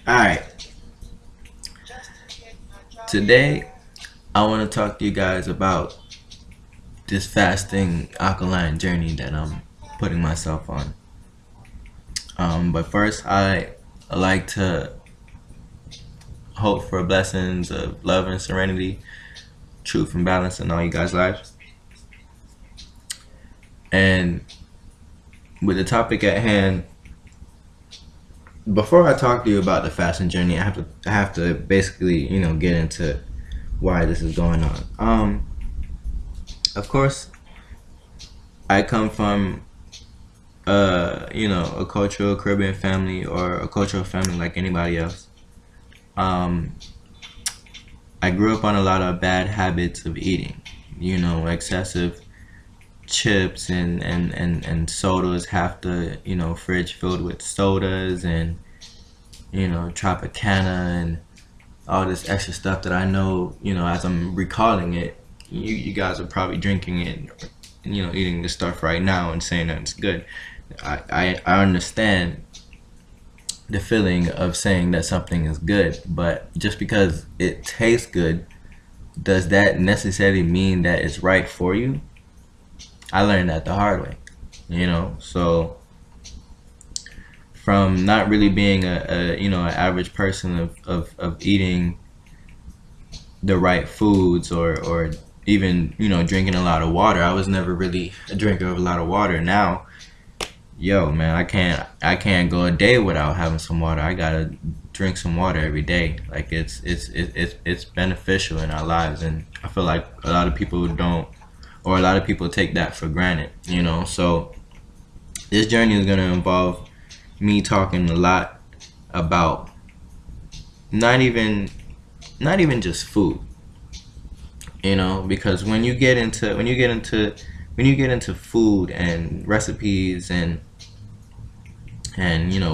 Alright, today I want to talk to you guys about this fasting alkaline journey that I'm putting myself on. But first, I like to hope for blessings of love and serenity, truth and balance in all you guys' lives. And with the topic at hand, before I talk to you about the fasting journey, I have to basically get into why this is going on. Of course, I come from a cultural Caribbean family or a cultural family like anybody else. Um, I grew up on a lot of bad habits of eating. Excessive chips and sodas, half the fridge filled with sodas and Tropicana and all this extra stuff that I know, as I'm recalling it, you guys are probably drinking it, eating this stuff right now and saying that it's good. I understand the feeling of saying that something is good, but just because it tastes good, does that necessarily mean that it's right for you? I learned that the hard way, So from not really being an average person of eating the right foods or even drinking a lot of water. I was never really a drinker of a lot of water. Now, yo man, I can't go a day without having some water. I gotta drink some water every day. Like it's beneficial in our lives, and I feel like a lot of people don't, or a lot of people take that for granted. So this journey is gonna involve me talking a lot about not even not even just food, because when you get into food and recipes and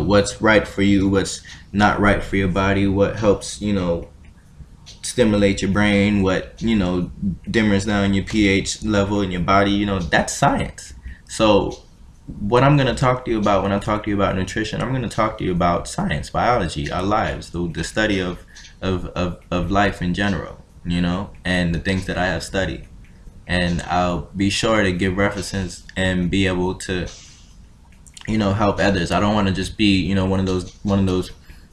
what's right for you, what's not right for your body, what helps stimulate your brain, what dimmers down your pH level in your body, that's science. So what I'm going to talk to you about when I talk to you about nutrition, I'm going to talk to you about science, biology, our lives, the study of life in general, and the things that I have studied. And I'll be sure to give references and be able to help others. I don't want to just be one of those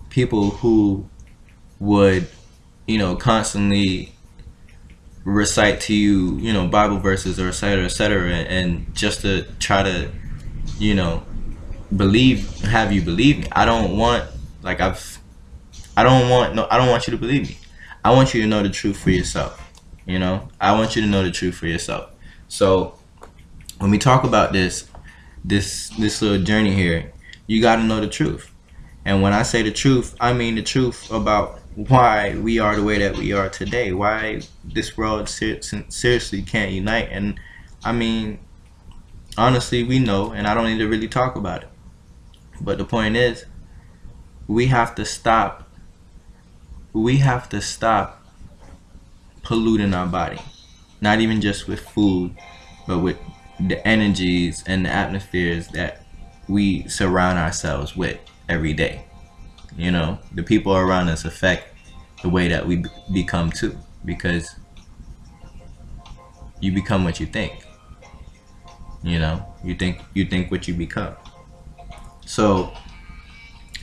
people who would constantly recite to you Bible verses or et cetera, and just to try to you know have you believe me. I don't want you to believe me. I want you to know the truth for yourself. I want you to know the truth for yourself. So when we talk about this little journey here, you got to know the truth. And when I say the truth, I mean the truth about why we are the way that we are today, why this world seriously can't unite. And I mean, honestly, we know, and I don't need to really talk about it. But the point is, we have to stop. We have to stop polluting our body, not even just with food, but with the energies and the atmospheres that we surround ourselves with every day. The people around us affect the way that we become too, because you become what you think. You think what you become. So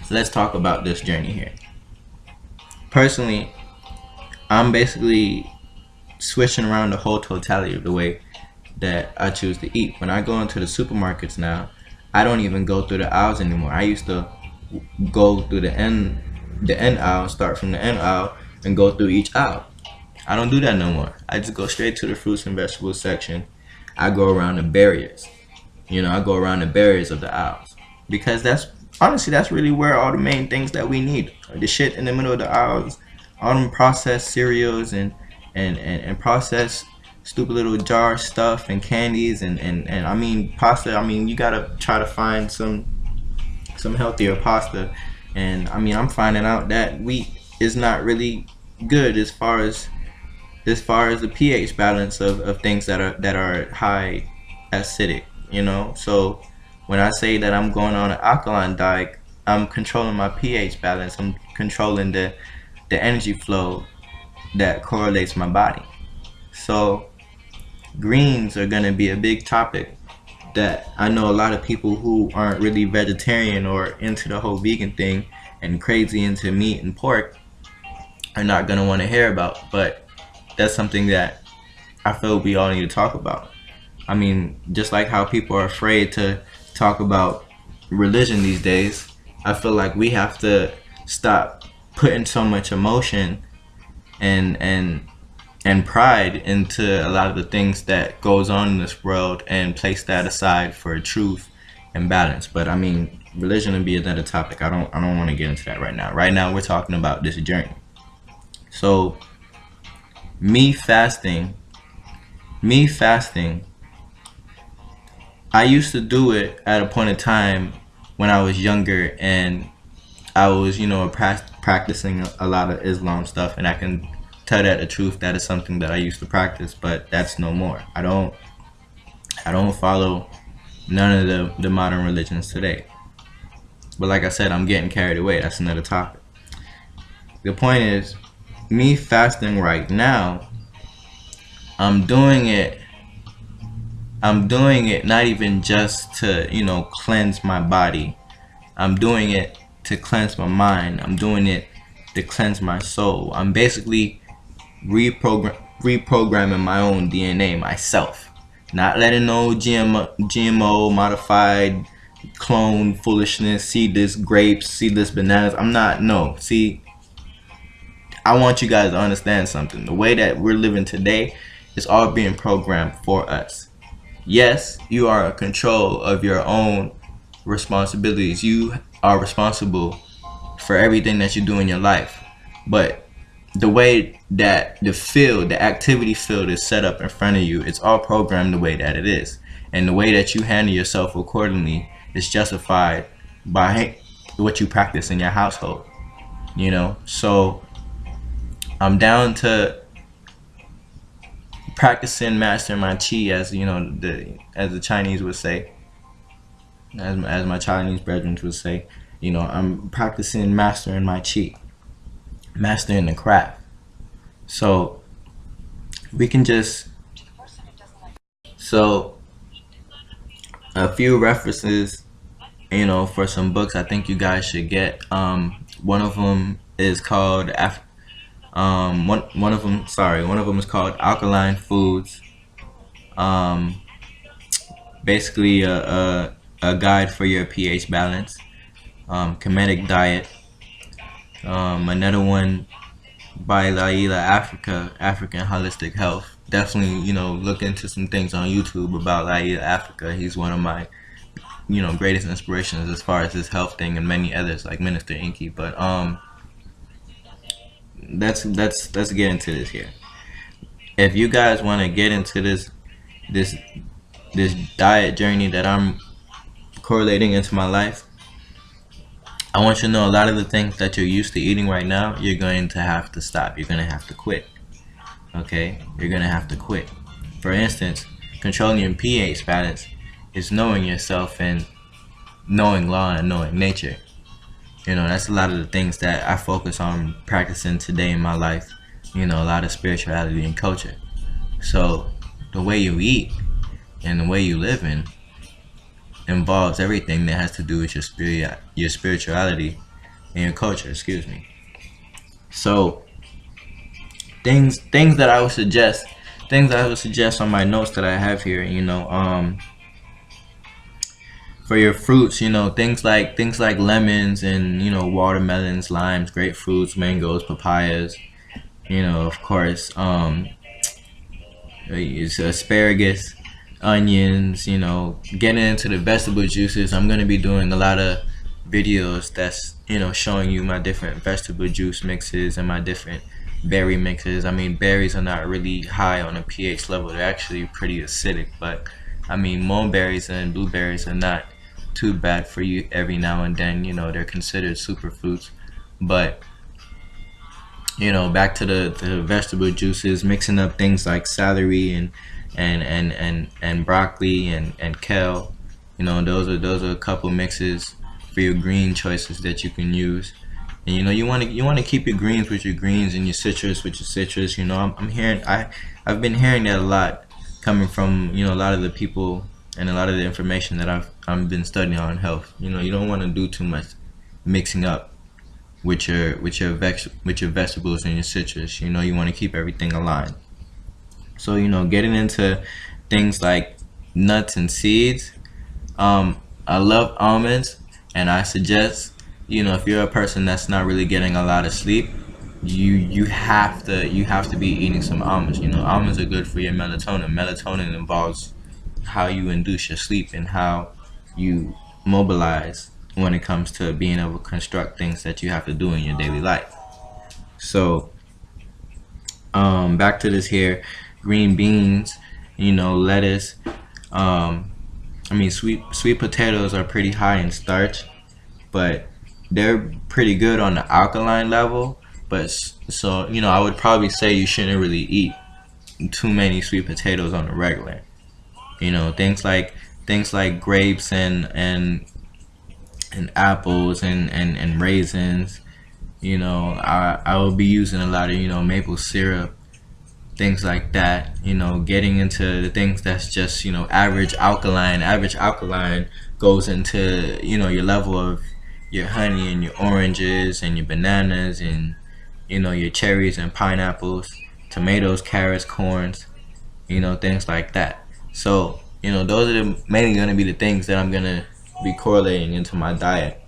let's talk about this journey here. Personally, I'm basically switching around the whole totality of the way that I choose to eat. When I go into the supermarkets now, I don't even go through the aisles anymore. I used to go through the end aisle, start from the end aisle, and go through each aisle. I don't do that no more. I just go straight to the fruits and vegetables section. I go around the barriers. I go around the barriers of the aisles, because that's really where all the main things that we need. The shit in the middle of the aisles, all them processed cereals and processed stupid little jar stuff and candies and I mean pasta. I mean, you gotta try to find some healthier pasta. And I mean, I'm finding out that wheat is not really good as far as the pH balance of things that are high acidic. So when I say that I'm going on an alkaline diet, I'm controlling my pH balance. I'm controlling the energy flow that correlates my body. So greens are going to be a big topic that I know a lot of people who aren't really vegetarian or into the whole vegan thing and crazy into meat and pork are not going to want to hear about. But that's something that I feel we all need to talk about. I mean, just like how people are afraid to talk about religion these days, I feel like we have to stop putting so much emotion and pride into a lot of the things that goes on in this world and place that aside for truth and balance. But I mean, religion would be another topic. I don't want to get into that right now. Right now we're talking about this journey. So me fasting, me fasting, I used to do it at a point in time when I was younger, and I was, practicing a lot of Islam stuff, and I can tell that the truth, that is something that I used to practice, but that's no more. I don't follow none of the modern religions today. But like I said, I'm getting carried away. That's another topic. The point is, me fasting right now, I'm doing it not even just to, cleanse my body. I'm doing it to cleanse my mind. I'm doing it to cleanse my soul. I'm basically reprogramming my own DNA myself. Not letting no GMO modified clone foolishness, seedless grapes, seedless bananas. I'm not, no. See, I want you guys to understand something. The way that we're living today is all being programmed for us. Yes, you are in control of your own responsibilities. You are responsible for everything that you do in your life. But the way that the activity field is set up in front of you, it's all programmed the way that it is. And the way that you handle yourself accordingly is justified by what you practice in your household. So I'm down to practicing mastering my chi, as the Chinese would say, as my Chinese brethren would say. I'm practicing mastering my chi, mastering the craft. So we can just, so a few references, for some books I think you guys should get. One of them is called one of them is called Alkaline Foods. Um, Basically a guide for your pH balance. Kemetic Diet. Another one by Laila Africa, African Holistic Health. Definitely, look into some things on YouTube about Laila Africa. He's one of my, greatest inspirations as far as this health thing, and many others like Minister Inky. But let's get into this here. If you guys want to get into this this diet journey that I'm correlating into my life, I want you to know a lot of the things that you're used to eating right now, you're going to have to stop. You're going to have to quit. Okay? You're going to have to quit. For instance, controlling your pH balance is knowing yourself and knowing law and knowing nature. That's a lot of the things that I focus on practicing today in my life. A lot of spirituality and culture. So the way you eat and the way you live in involves everything that has to do with your spirituality and your culture. Excuse me. So things that I would suggest, on my notes that I have here. For your fruits, things like lemons and watermelons, limes, grapefruits, mangoes, papayas. Of course, it's asparagus, onions, getting into the vegetable juices. I'm going to be doing a lot of videos that's, showing you my different vegetable juice mixes and my different berry mixes. I mean, berries are not really high on a pH level. They're actually pretty acidic, but I mean, mulberries and blueberries are not too bad for you every now and then. They're considered superfoods. But back to the vegetable juices, mixing up things like celery and broccoli and kale. Those are a couple mixes. for your green choices that you can use. And you want to keep your greens with your greens and your citrus with your citrus. I'm hearing I've been hearing that a lot coming from a lot of the people and a lot of the information that I've been studying on health. You don't want to do too much mixing up with your vegetables and your citrus. You want to keep everything aligned. So getting into things like nuts and seeds. I love almonds, and I suggest if you're a person that's not really getting a lot of sleep, you have to be eating some almonds. Almonds are good for your melatonin. Melatonin involves how you induce your sleep and how you mobilize when it comes to being able to construct things that you have to do in your daily life. So back to this here, green beans, lettuce. Sweet potatoes are pretty high in starch, but they're pretty good on the alkaline level. But so I would probably say you shouldn't really eat too many sweet potatoes on the regular. Things like grapes and apples and raisins. I will be using a lot of maple syrup, things like that. Getting into the things that's just average alkaline. Average alkaline goes into your level of your honey and your oranges and your bananas and your cherries and pineapples, tomatoes, carrots, corns, things like that. So those are mainly going to be the things that I'm going to be correlating into my diet.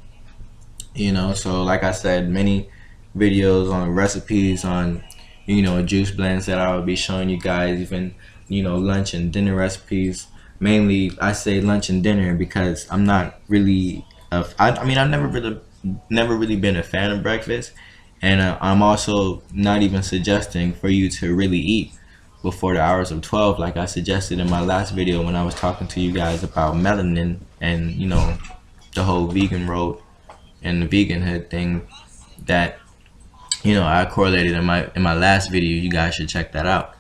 So like I said, many videos on recipes on juice blends that I will be showing you guys, even lunch and dinner recipes. Mainly I say lunch and dinner because I'm not really I've never really been a fan of breakfast, and I'm also not even suggesting for you to really eat before the hours of 12 like I suggested in my last video when I was talking to you guys about melanin and the whole vegan road and the veganhood thing that I correlated in my last video. You guys should check that out.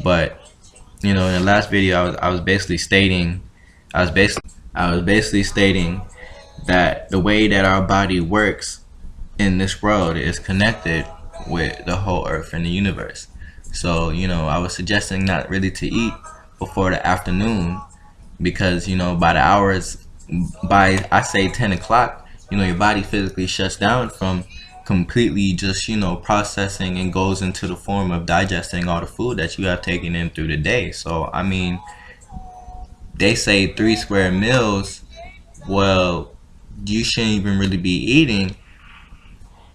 But in the last video I was basically stating that the way that our body works in this world is connected with the whole earth and the universe. So I was suggesting not really to eat before the afternoon because by the hours, by I say 10 o'clock, your body physically shuts down from completely just processing and goes into the form of digesting all the food that you have taken in through the day. So they say 3 square meals. Well, you shouldn't even really be eating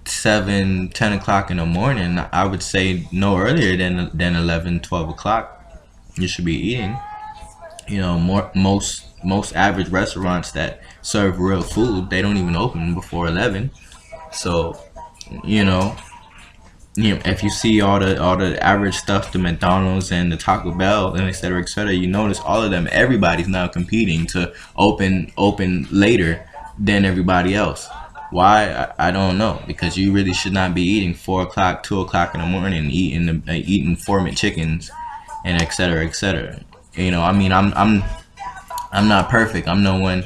7-10 o'clock in the morning. I would say no earlier than 11-12 o'clock you should be eating. Most average restaurants that serve real food, they don't even open before 11. So if you see all the average stuff, the McDonald's and the Taco Bell and etc., you notice all of them, everybody's now competing to open later than everybody else. Why? I don't know, because you really should not be eating 4 o'clock, 2 o'clock in the morning, eating Foreman chickens and etc. I'm not perfect. I'm no one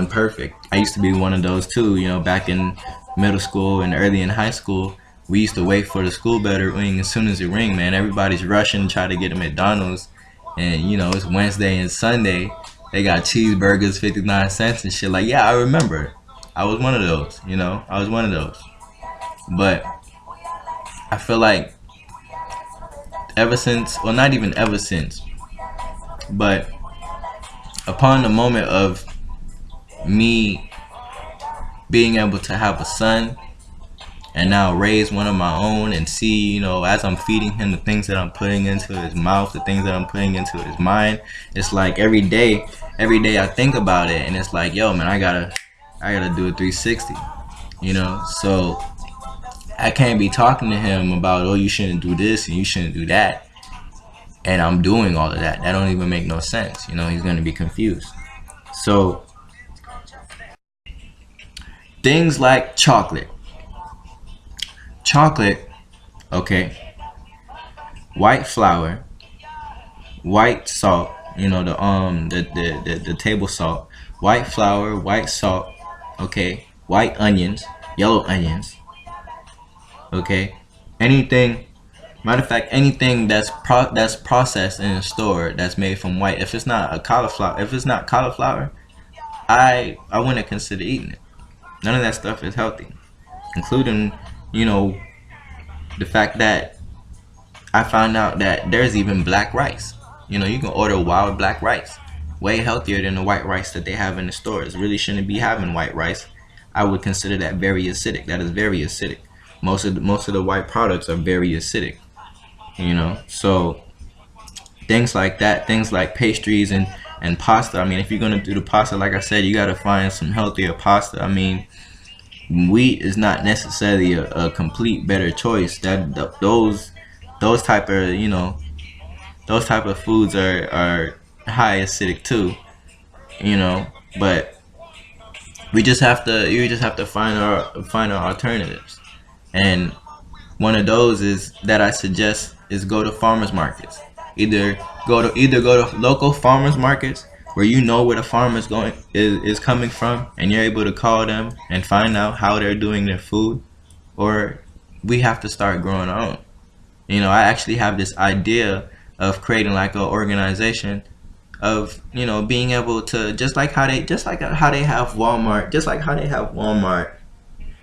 perfect. I used to be one of those too. Back in middle school and early in high school, we used to wait for the school bell to ring. As soon as it ring, man, everybody's rushing to try to get a McDonald's. And it's Wednesday and Sunday. They got cheeseburgers 59 cents and shit. Like, yeah, I remember. I was one of those. I was one of those. But I feel like ever since, well, not even ever since, but upon the moment of me being able to have a son and now raise one of my own and see, as I'm feeding him, the things that I'm putting into his mouth, the things that I'm putting into his mind, it's like every day I think about it, and it's like, yo, man, I gotta do a 360, so I can't be talking to him about, oh, you shouldn't do this and you shouldn't do that, and I'm doing all of that. That don't even make no sense. He's gonna be confused. So things like chocolate, okay, white flour, white salt, the table salt, white flour, white salt, okay, white onions, yellow onions, okay, anything. Matter of fact, anything that's processed in a store that's made from white. If it's not cauliflower, I wouldn't consider eating it. None of that stuff is healthy, including, you know, the fact that I found out that there's even black rice. You know, you can order wild black rice, way healthier than the white rice that they have in the stores. Really shouldn't be having white rice. I would consider that very acidic. That is very acidic. Most of the white products are very acidic. You know, so things like that, things like pastries and pasta. I mean, if you're gonna do the pasta, like I said, you gotta find some healthier pasta. I mean, wheat is not necessarily a complete better choice. Those type of, you know, those type of foods are high acidic too, you know. But you just have to find our alternatives. And one of those is that I suggest is go to farmers markets. Either go to local farmers markets where you know where the farmers is coming from, and you're able to call them and find out how they're doing their food, or we have to start growing our own. You know, I actually have this idea of creating like an organization of, you know, being able to, just like how they have Walmart,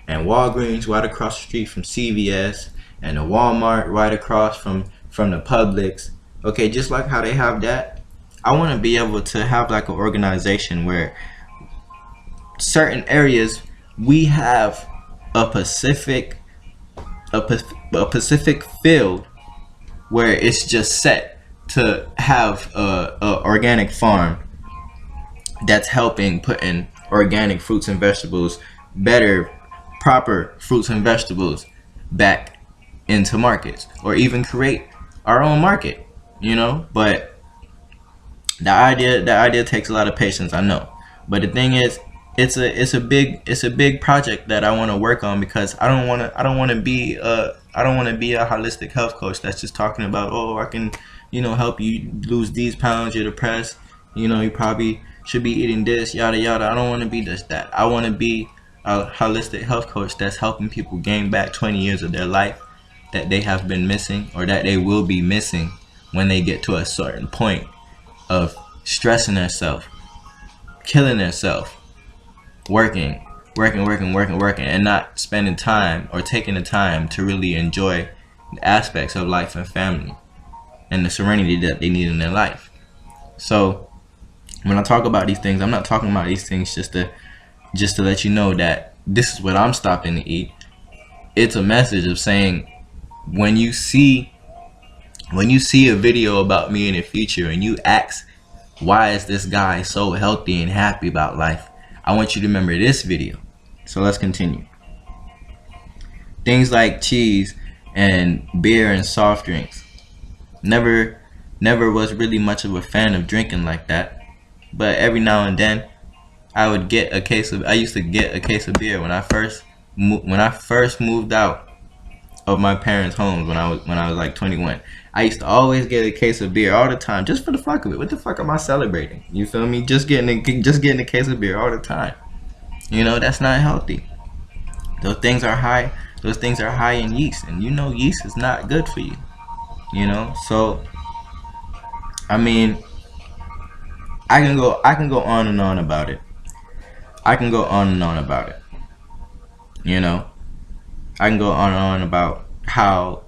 and Walgreens right across the street from CVS, and the Walmart right across from the Publix. Okay, just like how they have that, I want to be able to have like an organization where certain areas we have a Pacific field where it's just set to have a organic farm that's helping put in organic fruits and vegetables, better, proper fruits and vegetables back into markets, or even create our own market, you know. But the idea takes a lot of patience, I know. But the thing is, it's a big project that I want to work on, because I don't want to be a holistic health coach that's just talking about, oh, I can, you know, help you lose these pounds, you're depressed, you know, you probably should be eating this, yada yada. I don't want to be just that. I want to be a holistic health coach that's helping people gain back 20 years of their life that they have been missing, or that they will be missing when they get to a certain point of stressing themselves, killing themselves, working, and not spending time or taking the time to really enjoy the aspects of life and family and the serenity that they need in their life. So when I talk about these things, I'm not talking about these things just to let you know that this is what I'm stopping to eat. It's a message of saying, when you see a video about me in the future and you ask, why is this guy so healthy and happy about life, I want you to remember this video. So let's continue. Things like cheese and beer and soft drinks. Never was really much of a fan of drinking like that, but every now and then I used to get a case of beer when I first moved out of my parents' homes when I was like 21. I used to always get a case of beer all the time, just for the fuck of it. What the fuck am I celebrating? You feel me? Just getting a case of beer all the time. You know, that's not healthy. Those things are high in yeast, and you know yeast is not good for you. You know, so I mean, I can go on and on about it. You know, I can go on and on about how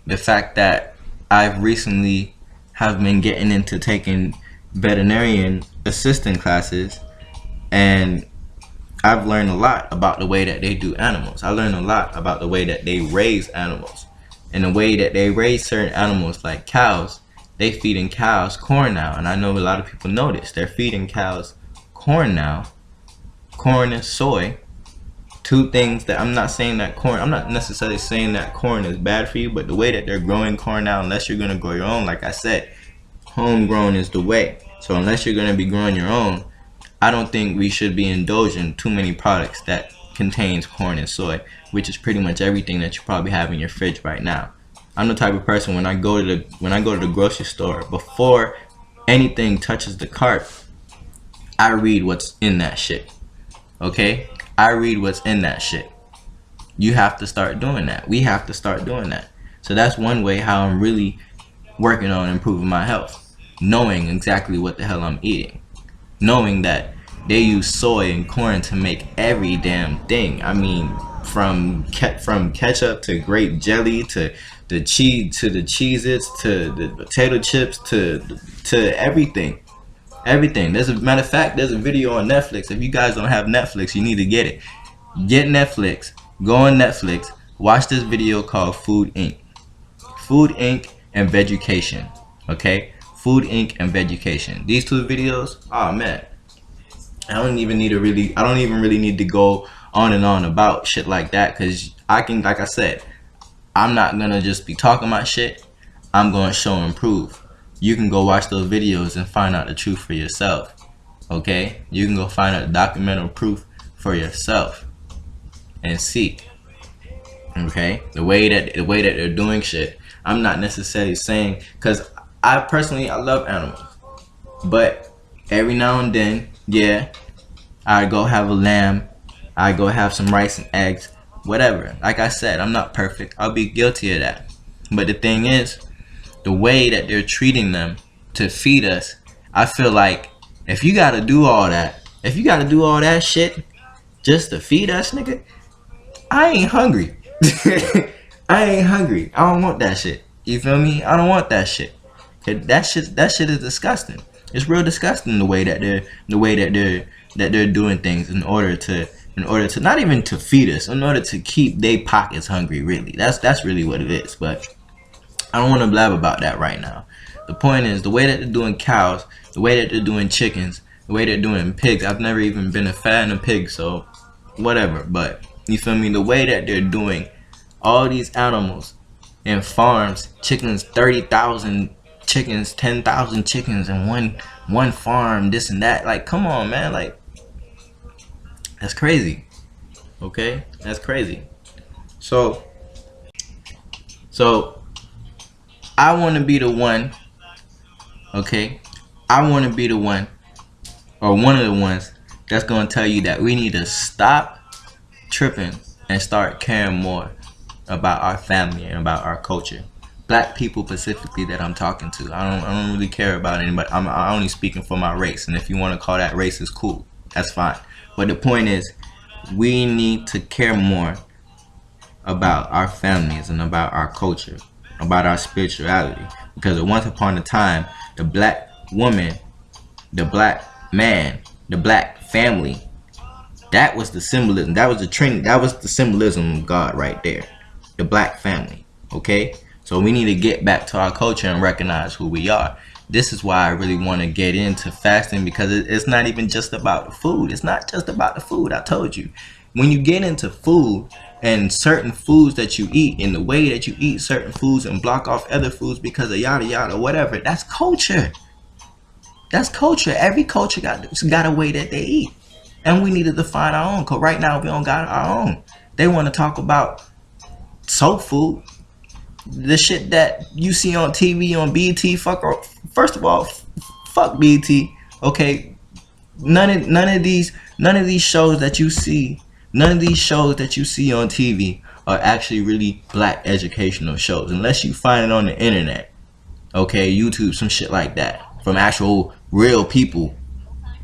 the fact that I've recently have been getting into taking veterinarian assistant classes, and I've learned a lot about the way that they do animals. I learned a lot about the way that they raise animals, and the way that they raise certain animals, like cows. They feeding cows corn now, and I know a lot of people know this. They're feeding cows corn now, corn and soy. Two things that I'm not necessarily saying that corn is bad for you, but the way that they're growing corn now, unless you're gonna grow your own, like I said, homegrown is the way. So unless you're gonna be growing your own, I don't think we should be indulging too many products that contains corn and soy, which is pretty much everything that you probably have in your fridge right now. I'm the type of person, when I go to the grocery store, before anything touches the cart, I read what's in that shit. Okay, I read what's in that shit. You have to start doing that. We have to start doing that. So that's one way how I'm really working on improving my health, knowing exactly what the hell I'm eating, knowing that they use soy and corn to make every damn thing. I mean, from ketchup to grape jelly to the cheese, to the Cheez-Its, to the potato chips, to everything. There's a matter of fact, there's a video on Netflix. If you guys don't have Netflix, you need to get it. Get Netflix. Go on Netflix. Watch this video called Food Inc. Food Inc. and Vegucation. Okay, Food Inc. and Vegucation. These two videos. Oh man, I don't even really need to go on and on about shit like that, because I can, like I said, I'm not gonna just be talking my shit. I'm gonna show and prove. You can go watch those videos and find out the truth for yourself. Okay, you can go find out the documental proof for yourself and see. Okay, the way that they're doing shit. I'm not necessarily saying, because I love animals, but every now and then, yeah, I go have a lamb, I go have some rice and eggs, whatever. Like I said, I'm not perfect. I'll be guilty of that. But the thing is, the way that they're treating them to feed us, I feel like if you gotta do all that shit just to feed us, nigga, I ain't hungry. I ain't hungry. I don't want that shit. You feel me? I don't want that shit. That shit is disgusting. It's real disgusting the way that they're doing things in order to not even to feed us, in order to keep their pockets hungry. Really, that's really what it is. But I don't want to blab about that right now. The point is, the way that they're doing cows, the way that they're doing chickens, the way they're doing pigs. I've never even been a fan of pigs, so whatever. But you feel me? The way that they're doing all these animals in farms, chickens, 30,000 chickens, 10,000 chickens in one farm, this and that. Like, come on, man. Like, that's crazy. Okay, that's crazy. So I want to be the one. Okay, I want to be the one, or one of the ones, that's gonna tell you that we need to stop tripping and start caring more about our family and about our culture. Black people specifically that I'm talking to. I don't really care about anybody. I'm only speaking for my race, and if you want to call that racist, cool, that's fine. But the point is, we need to care more about our families and about our culture, about our spirituality. Because once upon a time, the black woman, the black man, the black family, that was the symbolism. That was the Trinity. That was the symbolism of God right there. The black family. Okay? So we need to get back to our culture and recognize who we are. This is why I really want to get into fasting, because it's not even just about the food. It's not just about the food. I told you. When you get into food and certain foods that you eat, in the way that you eat certain foods and block off other foods because of yada yada, whatever, that's culture. That's culture. Every culture got a way that they eat. And we need to define our own. Because right now, we don't got our own. They want to talk about soul food. The shit that you see on TV, on BET, first of all, fuck BET. Okay, none of these shows that you see, none of these shows that you see on TV are actually really black educational shows, unless you find it on the internet. Okay, YouTube, some shit like that, from actual real people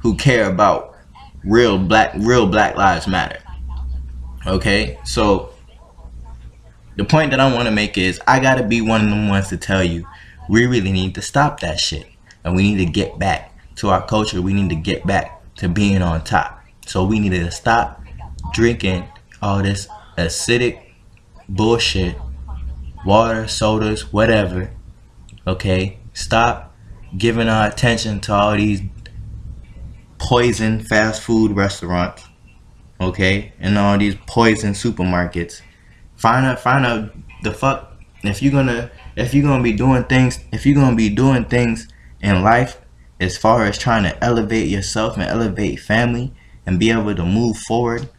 who care about real black lives matter. Okay, so the point that I want to make is, I gotta be one of them ones to tell you, we really need to stop that shit, and we need to get back to our culture. We need to get back to being on top. So we need to stop drinking all this acidic bullshit, water, sodas, whatever. Okay, stop giving our attention to all these poison fast food restaurants, okay, and all these poison supermarkets. Find out the fuck, if you're gonna be doing things in life, as far as trying to elevate yourself and elevate family and be able to move forward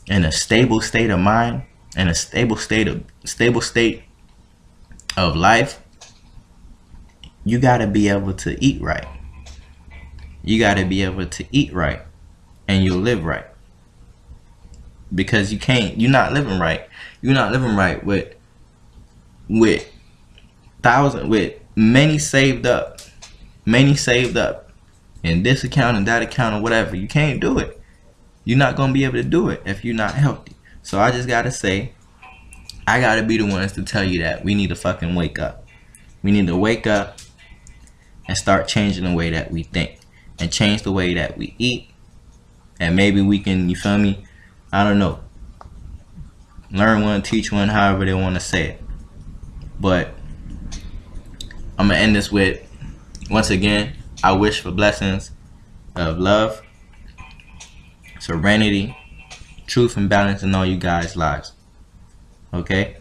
in a stable state of mind and a stable state of life, you gotta be able to eat right. You gotta be able to eat right, and you'll live right. because you're not living right. You're not living right with many saved up, in this account and that account or whatever. You can't do it. You're not gonna be able to do it if you're not healthy. So I just gotta say, I gotta be the ones to tell you that we need to fucking wake up. We need to wake up and start changing the way that we think and change the way that we eat. And maybe we can, you feel me? I don't know. Learn one, teach one, however they want to say it. But I'm gonna end this with, once again, I wish for blessings of love, serenity, truth, and balance in all you guys' lives. Okay?